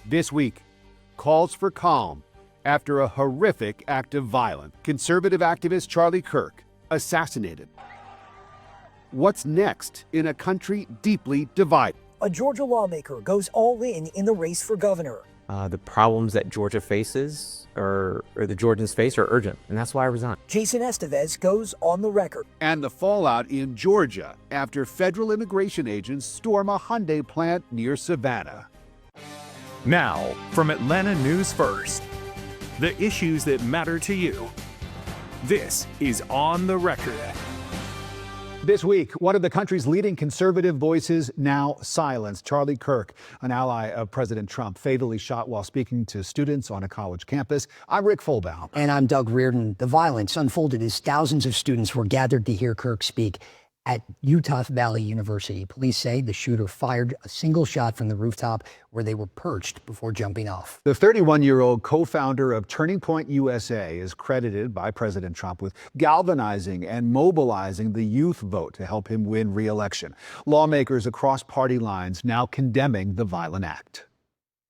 This week, calls for calm after a horrific act of violence. Conservative activist Charlie Kirk assassinated. What's next in a country deeply divided? A Georgia lawmaker goes all in the race for governor. The problems that Georgia faces, or the Georgians face, are urgent, and that's why I resigned. Jason Esteves goes on the record. And the fallout in Georgia after federal immigration agents storm a Hyundai plant near Savannah. Now, from Atlanta News First, the issues that matter to you. This is On the Record. This week, one of the country's leading conservative voices now silenced. Charlie Kirk, an ally of President Trump, fatally shot while speaking to students on a college campus. I'm Rick Fulbaum. And I'm Doug Reardon. The violence unfolded as thousands of students were gathered to hear Kirk speak at Utah Valley University. Police say the shooter fired a single shot from the rooftop where they were perched before jumping off. The 31-year-old co-founder of Turning Point USA is credited by President Trump with galvanizing and mobilizing the youth vote to help him win re-election. Lawmakers across party lines now condemning the violent act.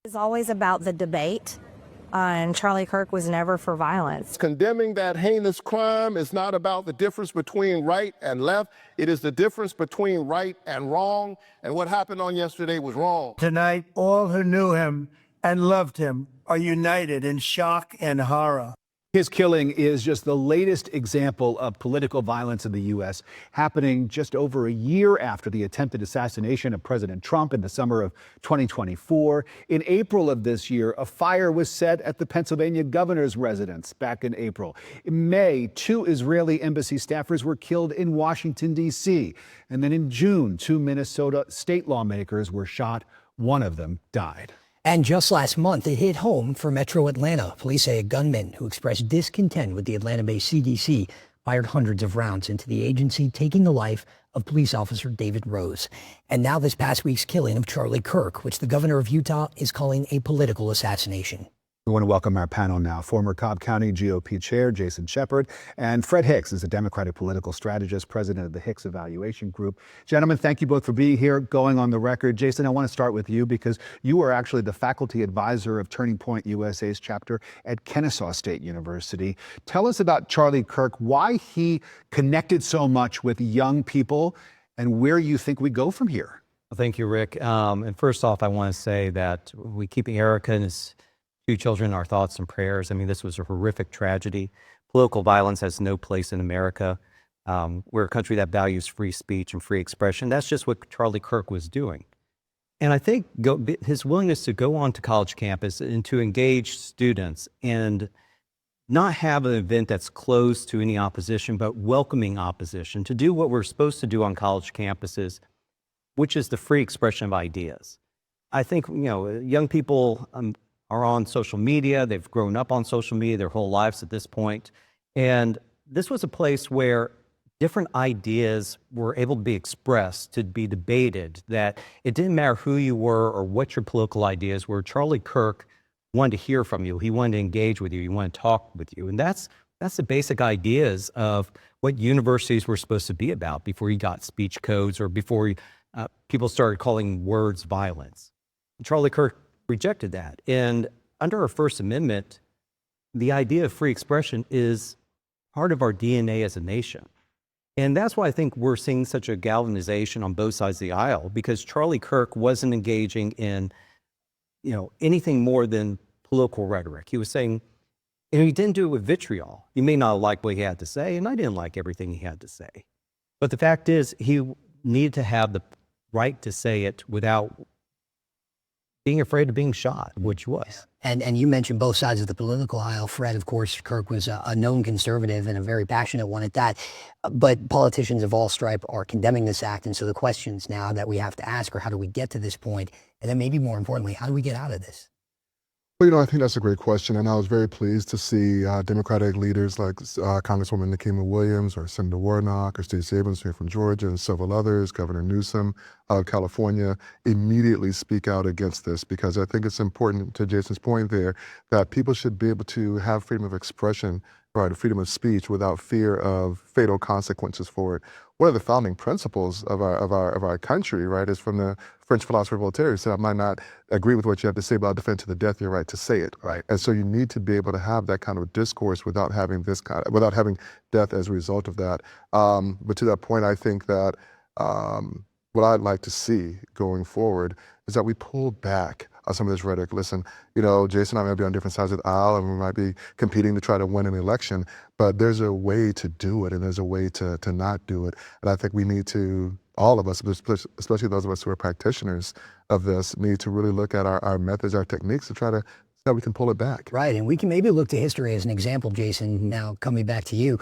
It's always about the debate. And Charlie Kirk was never for violence. Condemning that heinous crime is not about the difference between right and left. It is the difference between right and wrong. And what happened on yesterday was wrong. Tonight, all who knew him and loved him are united in shock and horror. His killing is just the latest example of political violence in the U.S., happening just over a year after the attempted assassination of President Trump in the summer of 2024. In April of this year, a fire was set at the Pennsylvania governor's residence back in April. In May, 2 Israeli embassy staffers were killed in Washington, D.C. And then in June, 2 Minnesota state lawmakers were shot. One of them died. And just last month, it hit home for Metro Atlanta. Police say a gunman who expressed discontent with the Atlanta-based CDC fired hundreds of rounds into the agency, taking the life of police officer David Rose. And now this past week's killing of Charlie Kirk, which the governor of Utah is calling a political assassination. We want to welcome our panel now. Former Cobb County GOP Chair Jason Shepard and Fred Hicks is a Democratic political strategist, president of the Hicks Evaluation Group. Gentlemen, thank you both for being here, going on the record. Jason, I want to start with you because you are actually the faculty advisor of Turning Point USA's chapter at Kennesaw State University. Tell us about Charlie Kirk, why he connected so much with young people, and where you think we go from here. Well, thank you, Rick. And first off, I want to say that we keep Erica and his 2 children in our thoughts and prayers. I mean, this was a horrific tragedy. Political violence has no place in America. We're a country that values free speech and free expression. That's just what Charlie Kirk was doing. And I think his willingness to go on to college campus and to engage students and not have an event that's closed to any opposition, but welcoming opposition, to do what we're supposed to do on college campuses, which is the free expression of ideas. I think, young people are on social media. They've grown up on social media their whole lives at this point. And this was a place where different ideas were able to be expressed, to be debated, that it didn't matter who you were or what your political ideas were. Charlie Kirk wanted to hear from you. He wanted to engage with you. He wanted to talk with you. And that's the basic ideas of what universities were supposed to be about before you got speech codes or before people started calling words violence. Charlie Kirk rejected that. And under our First Amendment, the idea of free expression is part of our DNA as a nation. And that's why I think we're seeing such a galvanization on both sides of the aisle, because Charlie Kirk wasn't engaging in, anything more than political rhetoric. He was saying, he didn't do it with vitriol. You may not like what he had to say, and I didn't like everything he had to say. But the fact is, he needed to have the right to say it without being afraid of being shot, which was. And you mentioned both sides of the political aisle. Fred, of course, Kirk was a known conservative and a very passionate one at that. But politicians of all stripe are condemning this act. And so the questions now that we have to ask are, how do we get to this point? And then maybe more importantly, how do we get out of this? Well, I think that's a great question, and I was very pleased to see Democratic leaders like Congresswoman Nikema Williams or Senator Warnock or Stacey Abrams here from Georgia and several others, Governor Newsom of California, immediately speak out against this, because I think it's important, to Jason's point there, that people should be able to have freedom of expression, right, freedom of speech without fear of fatal consequences for it. one of the founding principles of our country, right, is from the French philosopher Voltaire, who said, I might not agree with what you have to say, but I'll defend to the death your right to say it. Right. And so you need to be able to have that kind of discourse without having without having death as a result of that. But to that point, I think that what I'd like to see going forward is that we pull back on some of this rhetoric. Listen, Jason and I may be on different sides of the aisle, and we might be competing to try to win an election, but there's a way to do it, and there's a way to not do it. And I think we need to, all of us, especially those of us who are practitioners of this, need to really look at our methods, our techniques, to try to see how we can pull it back. Right, and we can maybe look to history as an example, Jason. Now, coming back to you,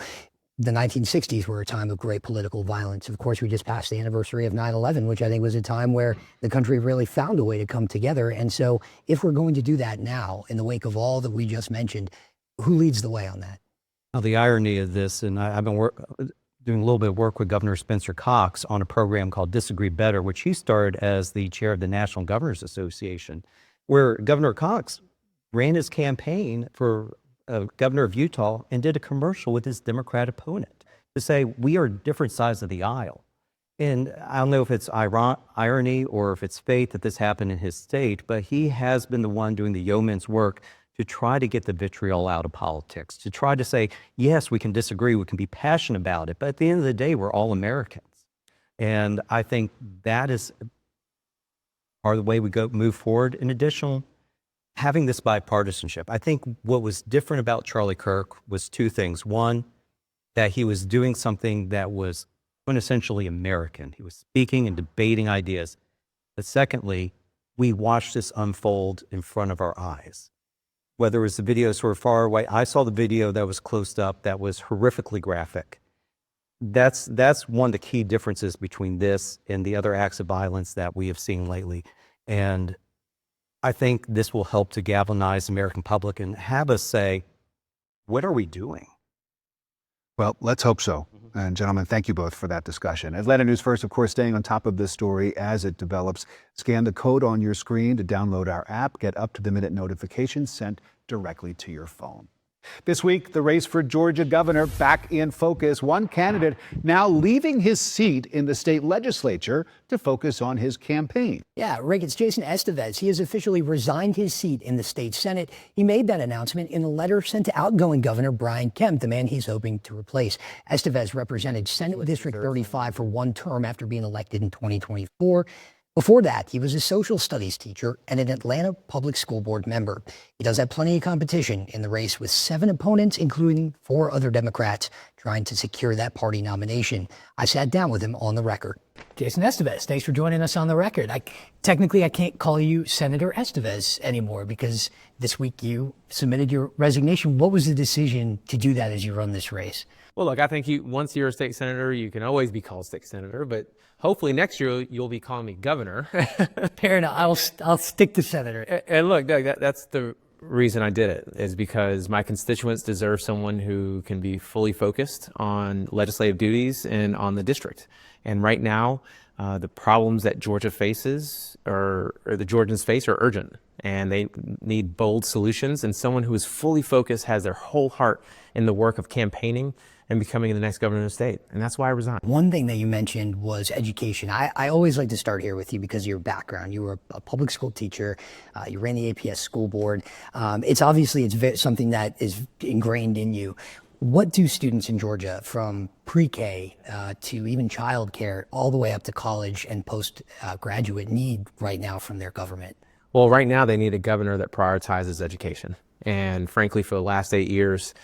the 1960s were a time of great political violence. Of course, we just passed the anniversary of 9/11, which I think was a time where the country really found a way to come together. And so if we're going to do that now, in the wake of all that we just mentioned, who leads the way on that? Now, the irony of this, and I've been doing a little bit of work with Governor Spencer Cox on a program called Disagree Better, which he started as the chair of the National Governors Association, where Governor Cox ran his campaign for governor of Utah and did a commercial with his Democrat opponent to say, we are different sides of the aisle. And I don't know if it's irony or if it's fate that this happened in his state, but he has been the one doing the yeoman's work to try to get the vitriol out of politics, to try to say, yes, we can disagree, we can be passionate about it, but at the end of the day, we're all Americans. And I think that is part of the way we move forward. In addition, having this bipartisanship. I think what was different about Charlie Kirk was two things. One, that he was doing something that was quintessentially American. He was speaking and debating ideas. But secondly, we watched this unfold in front of our eyes. Whether it was the videos were far away, I saw the video that was closed up that was horrifically graphic. That's one of the key differences between this and the other acts of violence that we have seen lately. And I think this will help to galvanize the American public and have us say, what are we doing? Well, let's hope so. And gentlemen, thank you both for that discussion. Atlanta News First, of course, staying on top of this story as it develops. Scan the code on your screen to download our app. Get up-to-the-minute notifications sent directly to your phone. This week, the race for Georgia governor back in focus. One candidate now leaving his seat in the state legislature to focus on his campaign. Yeah, Rick, it's Jason Esteves. He has officially resigned his seat in the state Senate. He made that announcement in a letter sent to outgoing Governor Brian Kemp, the man he's hoping to replace. Esteves represented Senate District 35 for one term after being elected in 2024. Before that, he was a social studies teacher and an Atlanta Public School Board member. He does have plenty of competition in the race with 7 opponents, including 4 other Democrats, trying to secure that party nomination. I sat down with him on the record. Jason Esteves, thanks for joining us on the record. Technically, I can't call you Senator Esteves anymore because this week you submitted your resignation. What was the decision to do that as you run this race? Well, look, I think once you're a state senator, you can always be called state senator, but hopefully next year you'll be calling me governor. Fair enough. I'll stick to senator. And look, Doug, that's the reason I did it, is because my constituents deserve someone who can be fully focused on legislative duties and on the district. And right now, the problems that Georgia faces or the Georgians face are urgent, and they need bold solutions. And someone who is fully focused, has their whole heart in the work of campaigning and becoming the next governor of the state. And that's why I resigned. One thing that you mentioned was education. I always like to start here with you because of your background. You were a public school teacher. You ran the APS school board. It's something that is ingrained in you. What do students in Georgia from pre-K to even childcare all the way up to college and post-graduate need right now from their government? Well, right now they need a governor that prioritizes education. And frankly, for the last 8 years,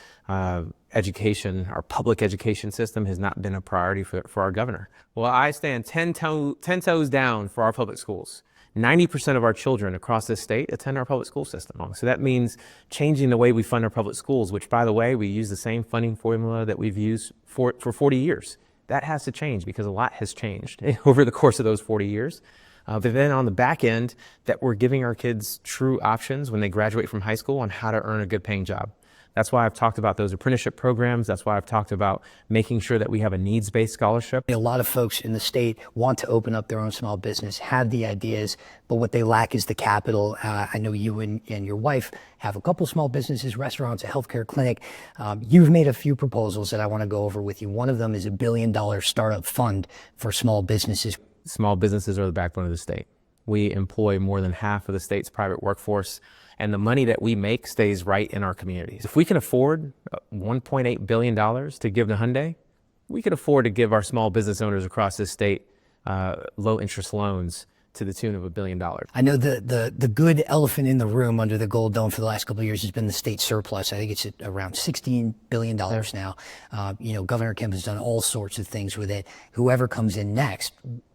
education, our public education system has not been a priority for our governor. Well, I stand 10 toes down for our public schools. 90% of our children across this state attend our public school system. So that means changing the way we fund our public schools, which, by the way, we use the same funding formula that we've used for 40 years. That has to change because a lot has changed over the course of those 40 years. But then on the back end, that we're giving our kids true options when they graduate from high school on how to earn a good paying job. That's why I've talked about those apprenticeship programs. That's why I've talked about making sure that we have a needs-based scholarship. A lot of folks in the state want to open up their own small business, have the ideas, but what they lack is the capital. I know you and your wife have a couple small businesses, restaurants, a healthcare clinic. You've made a few proposals that I want to go over with you. One of them is $1 billion startup fund for small businesses. Small businesses are the backbone of the state. We employ more than half of the state's private workforce, and the money that we make stays right in our communities. If we can afford $1.8 billion to give to Hyundai, we could afford to give our small business owners across this state low interest loans to the tune of $1 billion. I know the good elephant in the room under the gold dome for the last couple of years has been the state surplus. I think it's at around $16 billion now. Governor Kemp has done all sorts of things with it. Whoever comes in next,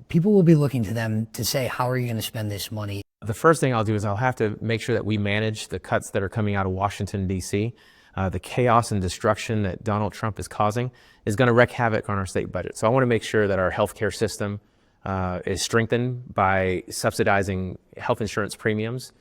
people will be looking to them to say, how are you going to spend this money? The first thing I'll do is I'll have to make sure that we manage the cuts that are coming out of Washington, D.C. The chaos and destruction that Donald Trump is causing is going to wreak havoc on our state budget. So I want to make sure that our healthcare system is strengthened by subsidizing health insurance premiums,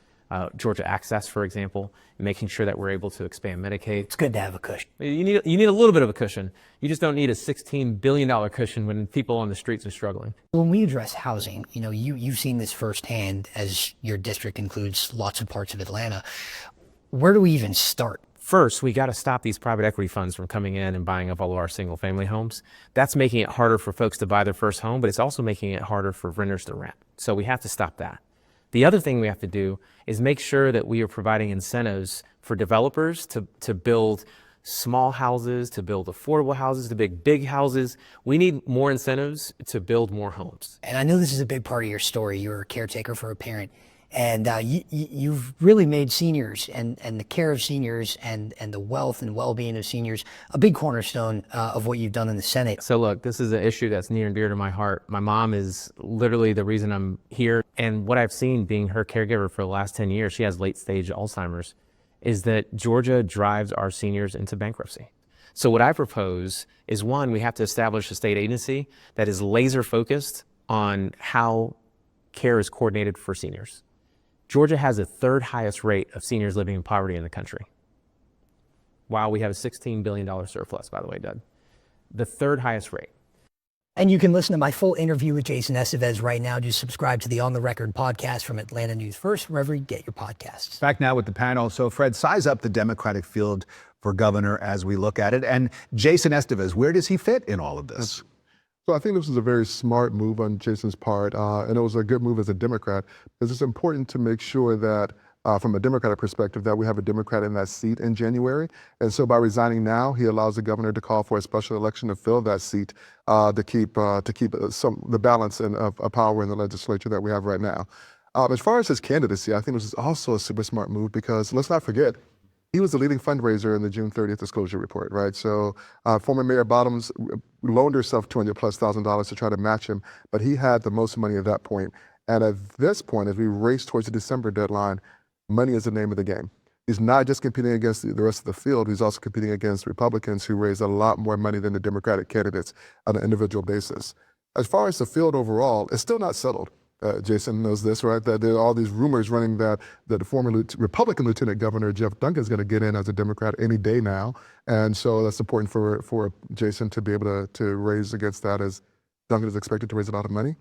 Georgia Access, for example, making sure that we're able to expand Medicaid. It's good to have a cushion. You need a little bit of a cushion. You just don't need a $16 billion cushion when people on the streets are struggling. When we address housing, you've seen this firsthand as your district includes lots of parts of Atlanta. Where do we even start? First, we got to stop these private equity funds from coming in and buying up all of our single family homes. That's making it harder for folks to buy their first home, but it's also making it harder for renters to rent. So we have to stop that. The other thing we have to do is make sure that we are providing incentives for developers to build small houses, to build affordable houses, to build big houses. We need more incentives to build more homes. And I know this is a big part of your story. You're a caretaker for a parent. And you've really made seniors and the care of seniors and the wealth and well-being of seniors a big cornerstone of what you've done in the Senate. So look, this is an issue that's near and dear to my heart. My mom is literally the reason I'm here. And what I've seen being her caregiver for the last 10 years, she has late-stage Alzheimer's, is that Georgia drives our seniors into bankruptcy. So what I propose is, one, we have to establish a state agency that is laser-focused on how care is coordinated for seniors. Georgia has the third highest rate of seniors living in poverty in the country. Wow, we have a $16 billion surplus, by the way, Doug. The third highest rate. And you can listen to my full interview with Jason Esteves right now. Just subscribe to the On the Record podcast from Atlanta News First, wherever you get your podcasts. Back now with the panel. So, Fred, size up the Democratic field for governor as we look at it. And Jason Esteves, where does he fit in all of this? So I think this was a very smart move on Jason's part, and it was a good move as a Democrat, because it's important to make sure that from a Democratic perspective that we have a Democrat in that seat in January. And so by resigning now, he allows the governor to call for a special election to fill that seat to keep the balance of power in the legislature that we have right now. As far as his candidacy, I think this is also a super smart move, because let's not forget, he was the leading fundraiser in the June 30th disclosure report, right? So former Mayor Bottoms loaned herself $200,000+ to try to match him, but he had the most money at that point. And at this point, as we race towards the December deadline, money is the name of the game. He's not just competing against the rest of the field, he's also competing against Republicans who raise a lot more money than the Democratic candidates on an individual basis. As far as the field overall, it's still not settled. Jason knows this, right? That there are all these rumors running that the former Republican Lieutenant Governor Jeff Duncan is going to get in as a Democrat any day now. And so that's important for Jason to be able to raise against that, as Duncan is expected to raise a lot of money.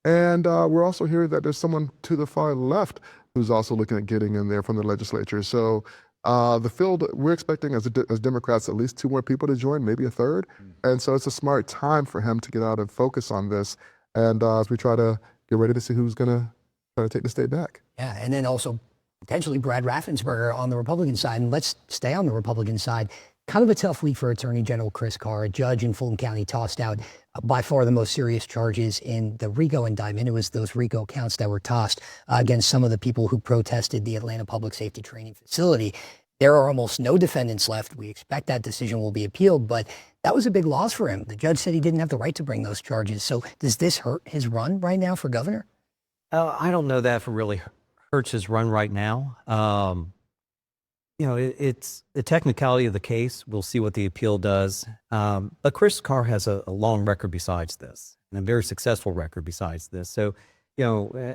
And we're also hearing that there's someone to the far left who's also looking at getting in there from the legislature. So the field, we're expecting as Democrats at least 2 more people to join, maybe a third. And so it's a smart time for him to get out and focus on this. And as we try to get ready to see who's going to try to take the state back. Yeah, and then also potentially Brad Raffensperger on the Republican side. And let's stay on the Republican side. Kind of a tough week for Attorney General Chris Carr. A judge in Fulton County tossed out by far the most serious charges in the RICO indictment. It was those RICO counts that were tossed against some of the people who protested the Atlanta Public Safety Training Facility. There are almost no defendants left. We expect that decision will be appealed, but that was a big loss for him. The judge said he didn't have the right to bring those charges. So does this hurt his run right now for governor? I don't know that if it really hurts his run right now. It's the technicality of the case. We'll see what the appeal does. But Chris Carr has a long record besides this, and a very successful record besides this. So,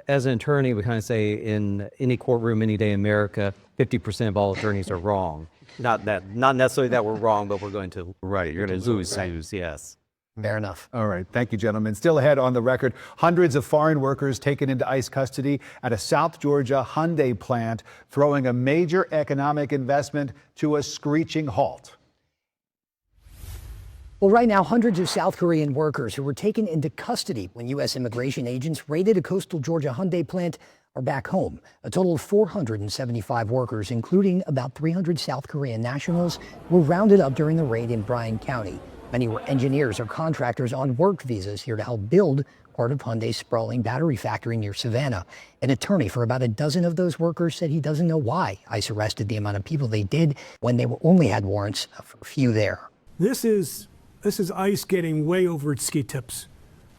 as an attorney, we kind of say in any courtroom, any day in America, 50% of all attorneys are wrong. Not necessarily that we're wrong, but we're going to you're going to lose. Yes. Fair enough. All right. Thank you, gentlemen. Still ahead on the record, hundreds of foreign workers taken into ICE custody at a South Georgia Hyundai plant, throwing a major economic investment to a screeching halt. Well, right now, hundreds of South Korean workers who were taken into custody when U.S. immigration agents raided a coastal Georgia Hyundai plant are back home. A total of 475 workers, including about 300 South Korean nationals, were rounded up during the raid in Bryan County. Many were engineers or contractors on work visas here to help build part of Hyundai's sprawling battery factory near Savannah. An attorney for about a dozen of those workers said he doesn't know why ICE arrested the amount of people they did when they only had warrants for a few there. This is ICE getting way over its ski tips.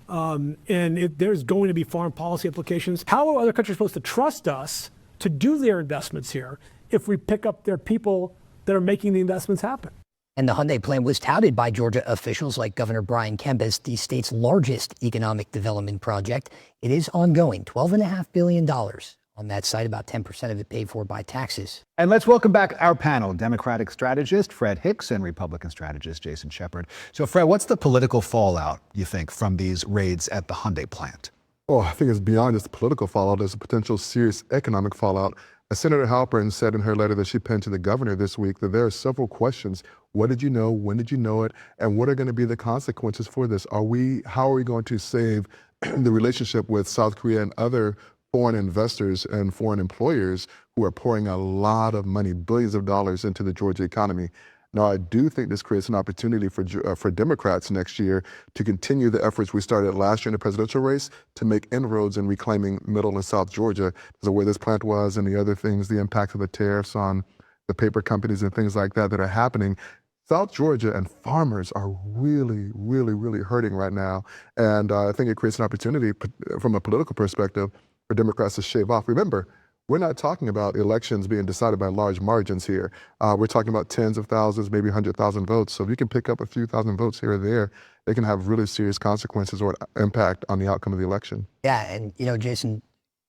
There's going to be foreign policy implications. How are other countries supposed to trust us to do their investments here if we pick up their people that are making the investments happen? And the Hyundai plant was touted by Georgia officials like Governor Brian Kemp as the state's largest economic development project. It is ongoing, $12.5 billion on that site, about 10% of it paid for by taxes. And let's welcome back our panel, Democratic strategist Fred Hicks and Republican strategist Jason Shepard. So, Fred, what's the political fallout, you think, from these raids at the Hyundai plant? Oh, I think it's beyond just the political fallout. There's a potential serious economic fallout. As Senator Halpern said in her letter that she penned to the governor this week, that there are several questions. What did you know? When did you know it? And what are going to be the consequences for this? How are we going to save the relationship with South Korea and other foreign investors and foreign employers who are pouring a lot of money, billions of dollars into the Georgia economy? Now, I do think this creates an opportunity for Democrats next year to continue the efforts we started last year in the presidential race to make inroads in reclaiming Middle and South Georgia, the way this plant was and the other things, the impact of the tariffs on the paper companies and things like that are happening. South Georgia and farmers are really, really, really hurting right now. And I think it creates an opportunity from a political perspective for Democrats to shave off. Remember, we're not talking about elections being decided by large margins here. We're talking about tens of thousands, maybe 100,000 votes. So if you can pick up a few thousand votes here or there, they can have really serious consequences or impact on the outcome of the election. Yeah, and Jason,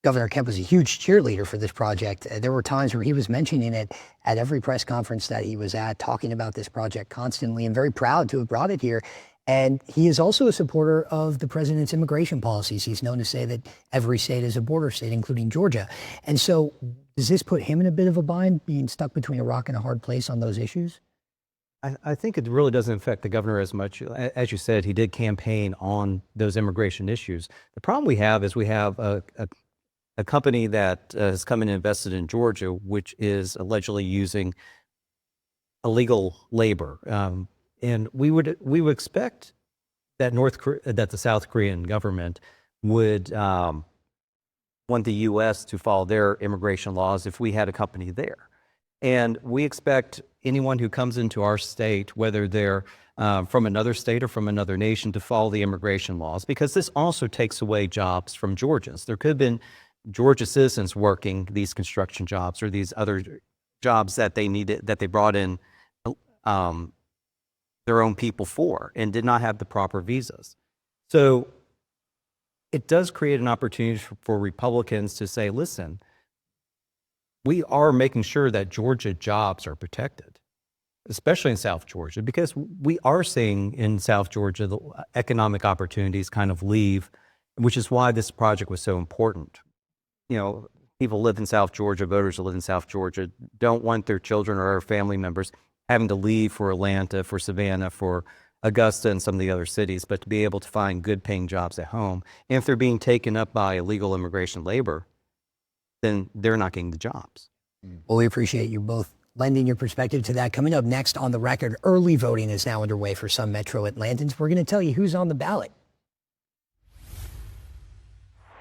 Governor Kemp was a huge cheerleader for this project. There were times where he was mentioning it at every press conference that he was at, talking about this project constantly, and very proud to have brought it here. And he is also a supporter of the president's immigration policies. He's known to say that every state is a border state, including Georgia. And so does this put him in a bit of a bind, being stuck between a rock and a hard place on those issues? I think it really doesn't affect the governor as much. As you said, he did campaign on those immigration issues. The problem we have is we have a company that has come in and invested in Georgia, which is allegedly using illegal labor. And we would expect that that the South Korean government would want the U.S. to follow their immigration laws if we had a company there. And we expect anyone who comes into our state, whether they're from another state or from another nation, to follow the immigration laws, because this also takes away jobs from Georgians. There could have been Georgia citizens working these construction jobs or these other jobs that they needed, that they brought in their own people for and did not have the proper visas. So it does create an opportunity for Republicans to say, listen, we are making sure that Georgia jobs are protected, especially in South Georgia, because we are seeing in South Georgia the economic opportunities kind of leave, which is why this project was so important. People live in South Georgia, voters who live in South Georgia don't want their children or family members having to leave for Atlanta, for Savannah, for Augusta and some of the other cities, but to be able to find good paying jobs at home. And if they're being taken up by illegal immigration labor, then they're not getting the jobs. Well, we appreciate you both lending your perspective to that. Coming up next on the record, early voting is now underway for some Metro Atlantans. We're going to tell you who's on the ballot.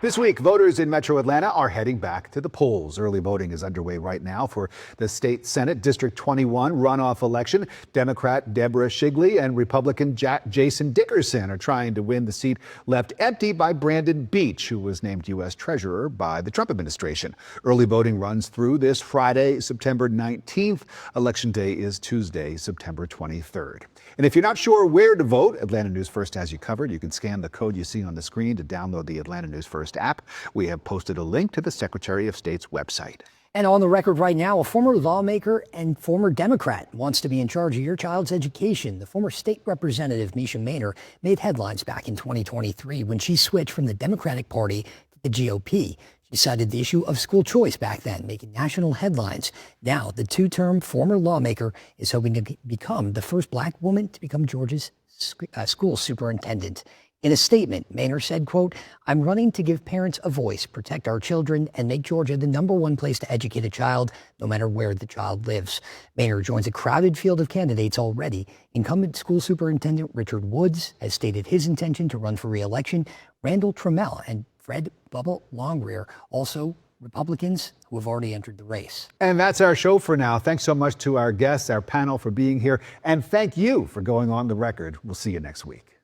This week, voters in Metro Atlanta are heading back to the polls. Early voting is underway right now for the state Senate District 21 runoff election. Democrat Deborah Shigley and Republican Jason Dickerson are trying to win the seat left empty by Brandon Beach, who was named U.S. Treasurer by the Trump administration. Early voting runs through this Friday, September 19th. Election Day is Tuesday, September 23rd. And if you're not sure where to vote, Atlanta News First has you covered. You can scan the code you see on the screen to download the Atlanta News First app. We have posted a link to the Secretary of State's website. And on the record right now, a former lawmaker and former Democrat wants to be in charge of your child's education. The former state representative, Mesha Mainor, made headlines back in 2023 when she switched from the Democratic Party to the GOP. She cited the issue of school choice back then, making national headlines. Now, the two-term former lawmaker is hoping to become the first black woman to become Georgia's school superintendent. In a statement, Mainor said, quote, "I'm running to give parents a voice, protect our children, and make Georgia the #1 place to educate a child, no matter where the child lives." Mainor joins a crowded field of candidates already. Incumbent school superintendent Richard Woods has stated his intention to run for re-election. Randall Trammell and Fred Bubba Longrear, also Republicans who have already entered the race. And that's our show for now. Thanks so much to our guests, our panel for being here, and thank you for going on the record. We'll see you next week.